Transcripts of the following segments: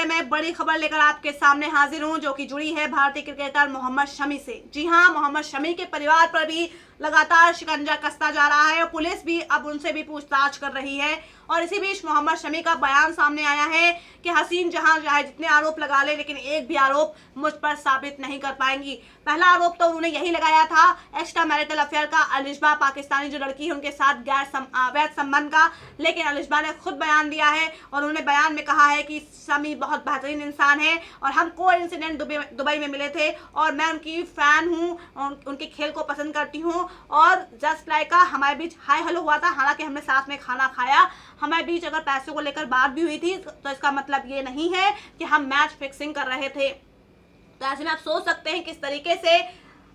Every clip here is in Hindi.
से मैं बड़ी खबर लेकर आपके सामने हाजिर हूं, जो कि जुड़ी है भारतीय क्रिकेटर मोहम्मद शमी से। जी हां, मोहम्मद शमी के परिवार पर भी लगातार शिकंजा कसता जा रहा है और पुलिस भी अब उनसे भी पूछताछ कर रही है। और इसी बीच मोहम्मद शमी का बयान सामने आया है कि हसीन जहां चाहे जितने आरोप लगा ले, लेकिन एक भी आरोप मुझ पर साबित नहीं कर पाएंगी। पहला आरोप तो उन्होंने यही लगाया था एक्स्ट्रा मैरिटल अफेयर का, अलिशबा पाकिस्तानी जो लड़की है उनके साथ अवैध संबंध का। लेकिन अलिशबा ने खुद बयान दिया है और उन्होंने बयान में कहा है कि शमी बहुत बेहतरीन इंसान है और हम को इंसिडेंट दुबई में मिले थे और मैं उनकी फैन हूँ, उनके खेल को पसंद करती हूँ। और जस्ट लाइक हमारे बीच हाय हेलो हुआ था, हालांकि हमने साथ में खाना खाया। हमारे बीच अगर पैसों को लेकर बात भी हुई थी तो इसका मतलब ये नहीं है कि हम मैच फिक्सिंग कर रहे थे। तो ऐसे में आप सोच सकते हैं किस तरीके से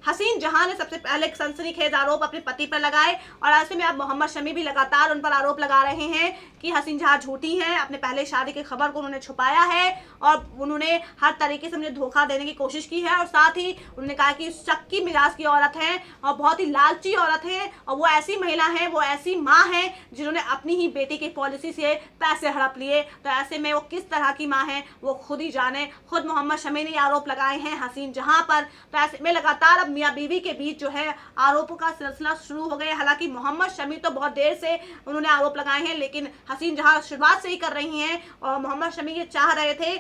हसीन जहां ने सबसे पहले सनसनीखेज आरोप अपने पति पर लगाए और ऐसे में अब मोहम्मद शमी भी लगातार उन पर आरोप लगा रहे हैं कि हसीन जहां झूठी हैं, अपने पहले शादी की खबर को उन्होंने छुपाया है और उन्होंने हर तरीके से मुझे धोखा देने की कोशिश की है। और साथ ही उन्होंने कहा कि शक्की मिजाज की औरत है और बहुत ही लालची औरत है और वो ऐसी महिला है, वो ऐसी माँ है जिन्होंने अपनी ही बेटी की पॉलिसी से पैसे हड़प लिए। तो ऐसे में वो किस तरह की माँ है वो खुद ही जाने। खुद मोहम्मद शमी ने आरोप लगाए हैं हसीन जहां पर। तो ऐसे में लगातार अब मियां बीवी के बीच जो है आरोपों का सिलसिला शुरू हो गया। हालांकि मोहम्मद शमी तो बहुत देर से उन्होंने आरोप लगाए हैं, लेकिन हसीन जहां शुरुआत से ही कर रही हैं और मोहम्मद शमी ये चाह रहे थे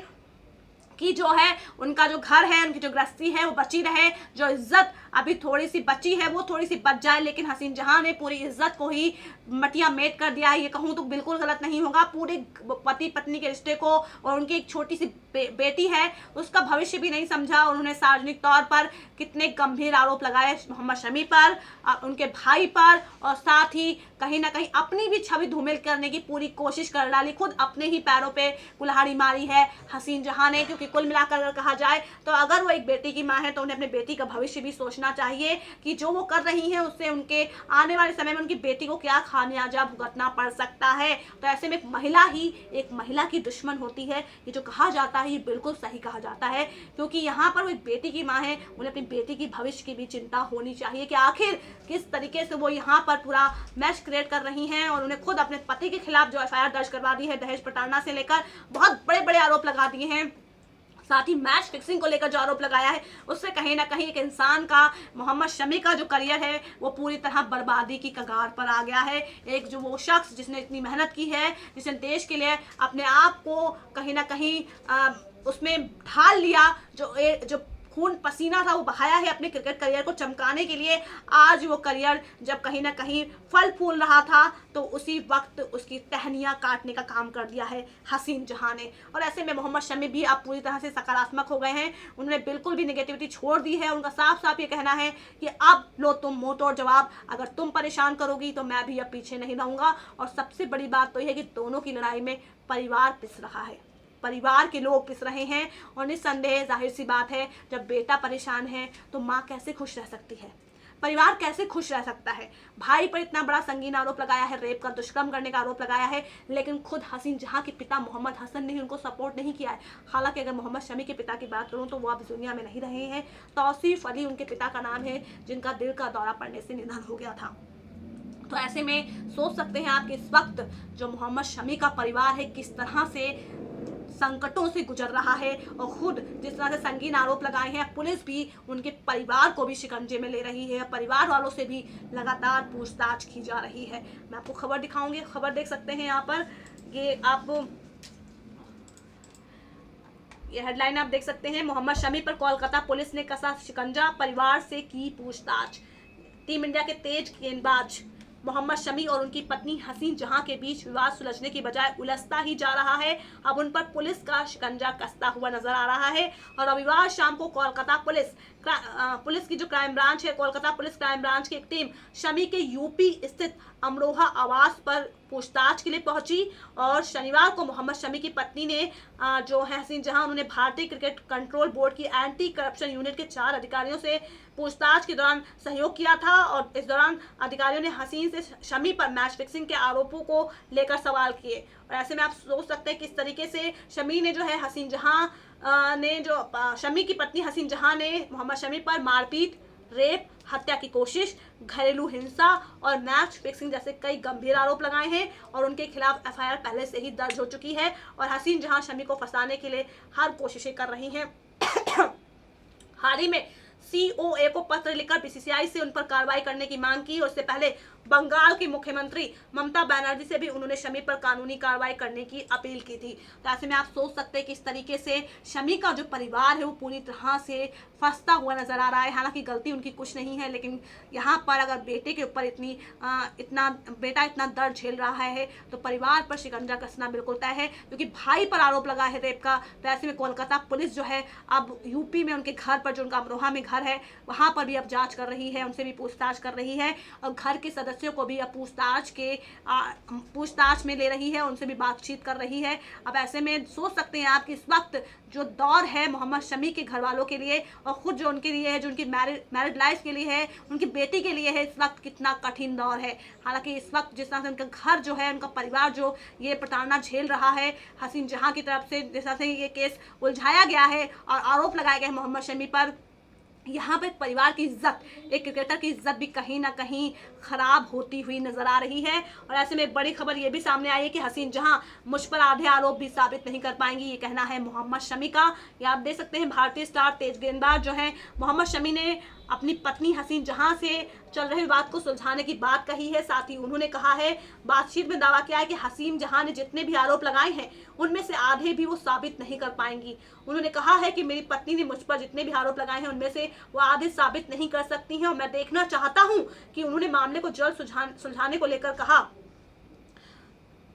कि जो है उनका जो घर है, उनकी जो गृहस्थी है वो बची रहे, जो इज्जत अभी थोड़ी सी बची है वो थोड़ी सी बच जाए। लेकिन हसीन जहां ने पूरी इज्जत को ही मटिया मेट कर दिया है, ये कहूँ तो बिल्कुल गलत नहीं होगा। पूरे पति पत्नी के रिश्ते को और उनकी एक छोटी सी बेटी है उसका भविष्य भी नहीं समझा। उन्होंने सार्वजनिक तौर पर कितने गंभीर आरोप लगाए मोहम्मद शमी पर, उनके भाई पर, और साथ ही कहीं ना कहीं अपनी भी छवि धूमिल करने की पूरी कोशिश कर डाली। खुद अपने ही पैरों पे कुल्हाड़ी मारी है हसीन जहां ने, क्योंकि कुल मिलाकर अगर कहा जाए तो अगर वो एक बेटी की माँ है तो उन्हें अपने बेटी का भविष्य भी सोचना चाहिए कि जो वो कर रही है उससे उनके आने वाले समय में उनकी बेटी को क्या खामियाजा भुगतना पड़ सकता है। तो ऐसे में एक महिला की दुश्मन होती है, ये जो कहा जाता है ये बिल्कुल सही कहा जाता है, क्योंकि यहाँ पर वो एक बेटी की माँ है, उन्हें अपनी बेटी की भविष्य की भी चिंता होनी चाहिए कि आखिर किस तरीके से वो यहाँ पर पूरा मैच क्रिएट कर रही हैं। और उन्हें खुद अपने पति के खिलाफ जो एफआईआर दर्ज करवा दी है, दहेज प्रताड़ना से लेकर बहुत बड़े बड़े आरोप लगा दिए हैं। साथ ही मैच फिक्सिंग को लेकर जो आरोप लगाया है उससे कहीं ना कहीं एक इंसान का, मोहम्मद शमी का जो करियर है वो पूरी तरह बर्बादी की कगार पर आ गया है। एक जो वो शख्स जिसने इतनी मेहनत की है, जिसने देश के लिए अपने आप को कहीं ना कहीं उसमें ढाल लिया, जो खून पसीना था वो बहाया है अपने क्रिकेट करियर को चमकाने के लिए, आज वो करियर जब कहीं ना कहीं फल फूल रहा था तो उसी वक्त उसकी टहनियाँ काटने का काम कर दिया है हसीन जहां ने। और ऐसे में मोहम्मद शमी भी अब पूरी तरह से सकारात्मक हो गए हैं, उन्होंने बिल्कुल भी नेगेटिविटी छोड़ दी है। उनका साफ साफ ये कहना है कि अब लो तुम मुंह तोड़ जवाब, अगर तुम परेशान करोगी तो मैं भी अब पीछे नहीं रहूँगा। और सबसे बड़ी बात तो यह है कि दोनों की लड़ाई में परिवार पिस रहा है, परिवार के लोग पिस रहे हैं। और निस्संदेह जाहिर सी बात है, जब बेटा परेशान है तो माँ कैसे खुश रह सकती है, परिवार कैसे खुश रह सकता है। भाई पर इतना बड़ा संगीन आरोप लगाया है, रेप का, दुष्कर्म करने का आरोप लगाया है, लेकिन खुद हसीन जहां के पिता मोहम्मद हसन ने उनको सपोर्ट नहीं किया है। हालांकि अगर मोहम्मद शमी के पिता की बात करूं तो वो अब इस दुनिया में नहीं रहे हैं। तौसीफ अली उनके पिता का नाम है, जिनका दिल का दौरा पड़ने से निधन हो गया था। तो ऐसे में सोच सकते हैं आप कि इस वक्त जो मोहम्मद शमी का परिवार है किस तरह से संकटों से गुजर रहा है। और खुद जिस तरह से संगीन आरोप लगाए हैं, पुलिस भी उनके परिवार को भी शिकंजे में ले रही है, परिवार वालों से भी लगातार पूछताछ की जा रही है। मैं आपको खबर दिखाऊंगी, खबर देख सकते हैं यहाँ पर, ये हेडलाइन आप देख सकते हैं, मोहम्मद शमी पर कोलकाता पुलिस ने कसा शिकंजा, परिवार से की पूछताछ। टीम इंडिया के तेज गेंदबाज मोहम्मद शमी और उनकी पत्नी हसीन जहां के बीच विवाद सुलझने की बजाय उलझता ही जा रहा है। अब उन पर पुलिस का शिकंजा कसता हुआ नजर आ रहा है। और रविवार शाम को कोलकाता पुलिस की जो क्राइम ब्रांच है, कोलकाता पुलिस क्राइम ब्रांच की एक टीम शमी के यूपी स्थित अमरोहा आवास पर पूछताछ के लिए पहुंची। और शनिवार को मोहम्मद शमी की पत्नी ने जो है हसीन जहां, उन्होंने भारतीय क्रिकेट कंट्रोल बोर्ड की एंटी करप्शन यूनिट के 4 अधिकारियों से पूछताछ के दौरान सहयोग किया था। और इस दौरान अधिकारियों ने हसीन से शमी पर मैच फिक्सिंग के आरोपों को लेकर सवाल किए। और ऐसे में आप सोच सकते हैं किस तरीके से शमी ने जो है हसीन जहां ने, जो शमी की पत्नी हसीन जहां ने मोहम्मद शमी पर मारपीट, रेप, हत्या की कोशिश, घरेलू हिंसा और मैच फिक्सिंग जैसे कई गंभीर आरोप लगाए हैं और उनके खिलाफ एफआईआर पहले से ही दर्ज हो चुकी है और हसीन जहां शमी को फंसाने के लिए हर कोशिशें कर रही हैं। हाल ही में सीओए को पत्र लिखकर बीसीसीआई से उन पर कार्रवाई करने की मांग की और इससे पहले बंगाल की मुख्यमंत्री ममता बनर्जी से भी उन्होंने शमी पर कानूनी कार्रवाई करने की अपील की थी। तो ऐसे में आप सोच सकते हैं कि इस तरीके से शमी का जो परिवार है वो पूरी तरह से फंसता हुआ नजर आ रहा है। हालांकि गलती उनकी कुछ नहीं है, लेकिन यहाँ पर अगर बेटे के ऊपर बेटा इतना दर्द झेल रहा है तो परिवार पर शिकंजा कसना बिल्कुल तय है, क्योंकि भाई पर आरोप लगा है रेप का। तो ऐसे में कोलकाता पुलिस जो है अब यूपी में उनके घर पर, जो उनका अमरोहा में घर है, वहाँ पर भी अब जाँच कर रही है, उनसे भी पूछताछ कर रही है और घर के सदस्यों को भी अब पूछताछ में ले रही है, उनसे भी बातचीत कर रही है। अब ऐसे में सोच सकते हैं आप कि इस वक्त जो दौर है मोहम्मद शमी के घर वालों के लिए और खुद जो उनके लिए है, जो उनकी मैरिड लाइफ के लिए है, उनकी बेटी के लिए है, इस वक्त कितना कठिन दौर है। हालांकि इस वक्त जिस तरह से उनका घर जो है, उनका परिवार जो ये प्रताड़ना झेल रहा है हसीन जहां की तरफ से, जिस तरह से ये केस उलझाया गया है और आरोप लगाए गए हैं मोहम्मद शमी पर, यहाँ पर परिवार की इज्जत, एक क्रिकेटर की इज्जत भी कहीं ना कहीं खराब होती हुई नजर आ रही है। और ऐसे में बड़ी खबर ये भी सामने आई है कि हसीन जहां मुझ पर आधे आरोप भी साबित नहीं कर पाएंगी, ये कहना है मोहम्मद शमी का। ये आप देख सकते हैं भारतीय स्टार तेज गेंदबाज जो है मोहम्मद शमी ने अपनी पत्नी हसीन जहां से चल रहे विवाद को सुलझाने की बात कही है। साथ ही उन्होंने कहा है, बातचीत में दावा किया है कि हसीन जहां ने जितने भी आरोप लगाए हैं उनमें से आधे भी वो साबित नहीं कर पाएंगी। उन्होंने कहा है कि मेरी पत्नी ने मुझ पर जितने भी आरोप लगाए हैं उनमें से वो आधे साबित नहीं कर सकती हैं और मैं देखना चाहता हूं कि उन्होंने मामले को जल्द सुलझाने को लेकर कहा।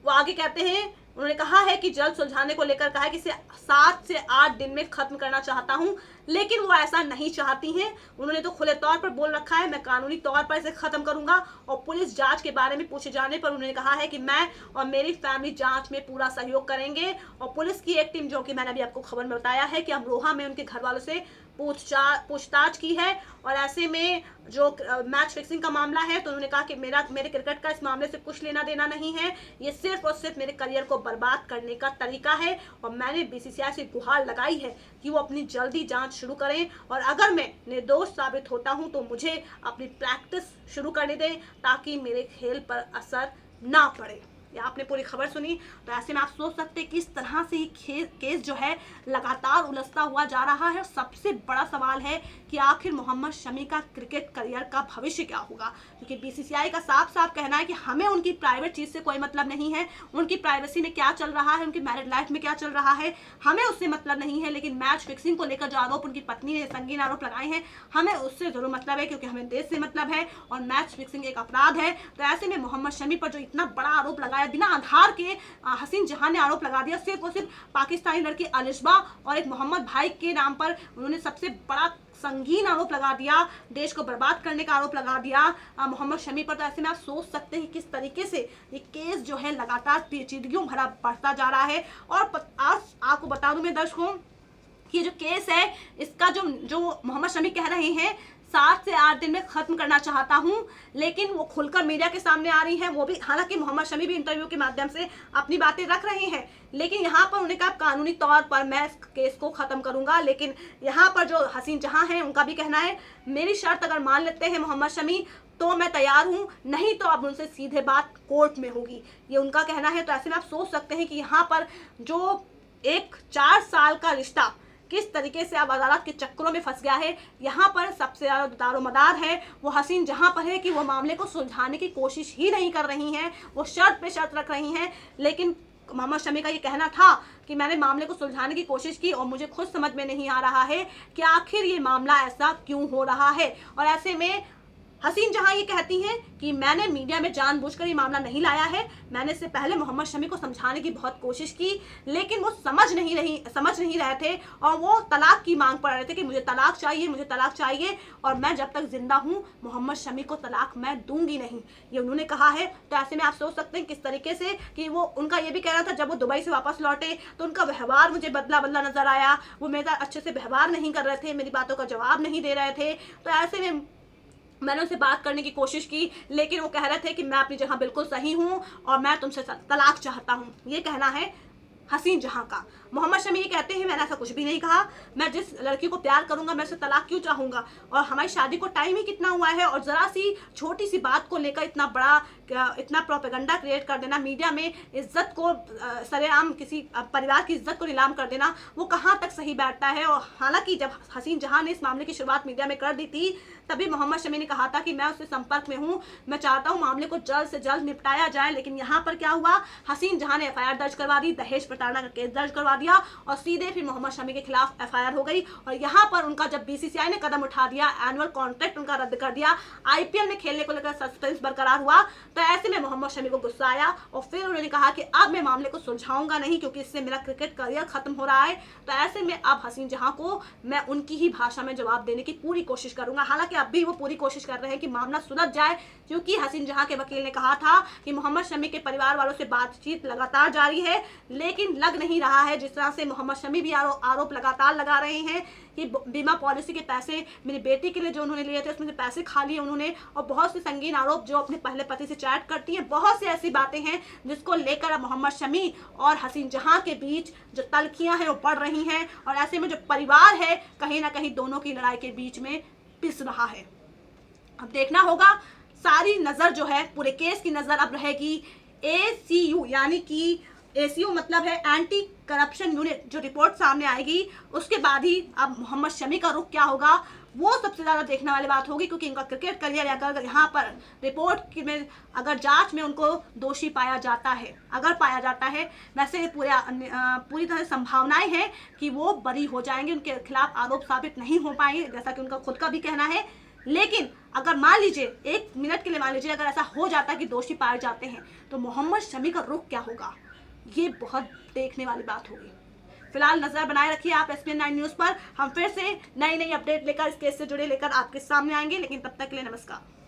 वो आगे कहते हैं, उन्होंने कहा है कि जल्द सुलझाने को लेकर कहा है कि इसे 7 से 8 दिन में खत्म करना चाहता हूं, लेकिन वो ऐसा नहीं चाहती हैं। उन्होंने तो खुले तौर पर बोल रखा है, मैं कानूनी तौर पर इसे खत्म करूंगा। और पुलिस जांच के बारे में पूछे जाने पर उन्होंने कहा है कि मैं और मेरी फैमिली जांच में पूरा सहयोग करेंगे। और पुलिस की एक टीम, जो कि मैंने अभी आपको खबर में बताया है कि अमरोहा में उनके घर वालों से पूछताछ की है। और ऐसे में जो मैच फिक्सिंग का मामला है, तो उन्होंने कहा कि मेरे क्रिकेट का इस मामले से कुछ लेना देना नहीं है, ये सिर्फ और सिर्फ मेरे करियर को बर्बाद करने का तरीका है। और मैंने बीसीसीआई से गुहार लगाई है कि वो अपनी जल्दी जांच शुरू करें और अगर मैं निर्दोष साबित होता हूं तो मुझे अपनी प्रैक्टिस शुरू करने दें ताकि मेरे खेल पर असर ना पड़े। या आपने पूरी खबर सुनी, तो ऐसे में आप सोच सकते हैं कि इस तरह से ये केस जो है लगातार उलझता हुआ जा रहा है। सबसे बड़ा सवाल है कि आखिर मोहम्मद शमी का क्रिकेट करियर का भविष्य क्या होगा, क्योंकि बीसीसीआई का साफ साफ कहना है कि हमें उनकी प्राइवेट चीज़ से कोई मतलब नहीं है, उनकी प्राइवेसी में क्या चल रहा है, उनकी मैरिड लाइफ में क्या चल रहा है, हमें उससे मतलब नहीं है। लेकिन मैच फिक्सिंग को लेकर जो आरोप उनकी पत्नी ने संगीन आरोप लगाए हैं, हमें उससे जरूर मतलब है, क्योंकि हमें देश से मतलब है और मैच फिक्सिंग एक अपराध है। तो ऐसे में मोहम्मद शमी पर जो इतना बड़ा आरोप लगाया बिना आधार के हसीन जहां ने आरोप लगा दिया, सिर्फ और सिर्फ पाकिस्तानी लड़की अलिशबा और एक मोहम्मद भाई के नाम पर उन्होंने सबसे बड़ा संगीन आरोप लगा दिया, देश को बर्बाद करने का आरोप लगा दिया मोहम्मद शमी पर। तो ऐसे में आप सोच सकते हैं किस तरीके से ये केस जो है लगातार पेचीदगियों भरा बढ़ता जा रहा है। और आज आपको बता दूं मैं दर्शकों, ये जो केस है इसका जो मोहम्मद शमी कह रहे हैं 7 से 8 दिन में खत्म करना चाहता हूं, लेकिन वो खुलकर मीडिया के सामने आ रही हैं। वो भी, हालांकि मोहम्मद शमी भी इंटरव्यू के माध्यम से अपनी बातें रख रहे हैं, लेकिन यहाँ पर उन्होंने कहा कानूनी तौर पर मैं इस केस को खत्म करूंगा। लेकिन यहाँ पर जो हसीन जहां है उनका भी कहना है, मेरी शर्त अगर मान लेते हैं मोहम्मद शमी तो मैं तैयार हूं, नहीं तो अब उनसे सीधे बात कोर्ट में होगी, ये उनका कहना है। तो ऐसे में आप सोच सकते हैं कि यहाँ पर जो एक 4 साल का रिश्ता किस तरीके से अब अदालत के चक्करों में फंस गया है। यहाँ पर सबसे ज़्यादा दारोमदार है वो हसीन जहाँ पर है कि वो मामले को सुलझाने की कोशिश ही नहीं कर रही हैं, वो शर्त पे शर्त रख रही हैं। लेकिन मोहम्मद शमी का ये कहना था कि मैंने मामले को सुलझाने की कोशिश की और मुझे खुद समझ में नहीं आ रहा है कि आखिर ये मामला ऐसा क्यों हो रहा है। और ऐसे में हसीन जहां ये कहती हैं कि मैंने मीडिया में जानबूझकर ये मामला नहीं लाया है, मैंने इससे पहले मोहम्मद शमी को समझाने की बहुत कोशिश की, लेकिन वो समझ नहीं रहे थे और वो तलाक की मांग कर रहे थे कि मुझे तलाक चाहिए और मैं जब तक जिंदा हूँ मोहम्मद शमी को तलाक मैं दूंगी नहीं, ये उन्होंने कहा है। तो ऐसे में आप सोच सकते हैं किस तरीके से कि वो, उनका ये भी कहना था जब वो दुबई से वापस लौटे तो उनका व्यवहार मुझे बदला नजर आया, वो मेरे साथ अच्छे से व्यवहार नहीं कर रहे थे, मेरी बातों का जवाब नहीं दे रहे थे। तो ऐसे में मैंने उनसे बात करने की कोशिश की, लेकिन वो कह रहे थे कि मैं अपनी जगह बिल्कुल सही हूँ और मैं तुमसे तलाक चाहता हूँ, ये कहना है हसीन जहां का। मोहम्मद शमी कहते हैं मैंने ऐसा कुछ भी नहीं कहा, मैं जिस लड़की को प्यार करूंगा मैं उसे तलाक क्यों चाहूंगा, और हमारी शादी को टाइम ही कितना हुआ है, और जरा सी छोटी सी बात को लेकर इतना बड़ा इतना प्रोपेगेंडा क्रिएट कर देना, मीडिया में इज्जत को सरेआम किसी परिवार की इज्जत को नीलाम कर देना, वो कहाँ तक सही बैठता है। और हालांकि जब हसीन जहां ने इस मामले की शुरुआत मीडिया में कर दी थी तभी मोहम्मद शमी ने कहा था कि मैं उससे संपर्क में हूं, मैं चाहता हूं मामले को जल्द से जल्द निपटाया जाए। लेकिन यहाँ पर क्या हुआ, हसीन जहां ने एफआईआर दर्ज करवा दी, दहेज प्रताड़ना का केस दर्ज करवा दिया और सीधे फिर मोहम्मद शमी के खिलाफ एफआईआर हो गई। और यहाँ पर उनका जब बीसीसीआई ने कदम उठा दिया, एनुअल कॉन्ट्रैक्ट उनका रद्द कर दिया, आईपीएल में खेलने को लेकर सस्पेंस बरकरार हुआ, तो ऐसे में मोहम्मद शमी को गुस्सा आया और फिर उन्होंने कहा कि अब मैं मामले को सुलझाऊंगा नहीं क्योंकि इससे मेरा क्रिकेट करियर खत्म हो रहा है। तो ऐसे में अब हसीन जहां को मैं उनकी ही भाषा में जवाब देने की पूरी कोशिश करूंगा। हालांकि अब भी वो पूरी कोशिश कर रहे हैं कि मामला सुलझ जाए, क्योंकि हसीन जहां के वकील ने कहा था कि मोहम्मद शमी के परिवार वालों से बातचीत लगातार जारी है, लेकिन लग नहीं रहा है जिस तरह से मोहम्मद शमी भी आरोप लगातार लगा रहे हैं कि बीमा पॉलिसी के पैसे मेरी बेटी के लिए जो उन्होंने लिए थे उसमें से पैसे खा लिए उन्होंने, और बहुत से संगीन आरोप जो अपने पहले पति से चैट करती हैं, बहुत सी ऐसी बातें हैं जिसको लेकर अब मोहम्मद शमी और हसीन जहां के बीच जो तल्खियां हैं वो बढ़ रही हैं, और ऐसे में जो परिवार है कहीं ना कहीं दोनों की लड़ाई के बीच में पिस रहा है। अब देखना होगा, सारी नज़र जो है पूरे केस की नज़र अब रहेगी ACU, यानी कि ACU मतलब है एंटी करप्शन यूनिट, जो रिपोर्ट सामने आएगी उसके बाद ही अब मोहम्मद शमी का रुख क्या होगा वो सबसे ज़्यादा देखने वाली बात होगी, क्योंकि इनका क्रिकेट करियर अगर यहाँ पर रिपोर्ट में अगर जांच में उनको दोषी पाया जाता है, अगर पाया जाता है, वैसे पूरी तरह संभावनाएं हैं कि वो बरी हो जाएंगे, उनके खिलाफ आरोप साबित नहीं हो पाएंगे जैसा कि उनका खुद का भी कहना है। लेकिन अगर मान लीजिए, एक मिनट के लिए मान लीजिए, अगर ऐसा हो जाता है कि दोषी पाए जाते हैं तो मोहम्मद शमी का रुख क्या होगा, ये बहुत देखने वाली बात होगी। फिलहाल नजर बनाए रखिए आप SPN 9 न्यूज़ पर। हम फिर से नई अपडेट लेकर इस केस से जुड़े लेकर आपके सामने आएंगे, लेकिन तब तक के लिए नमस्कार।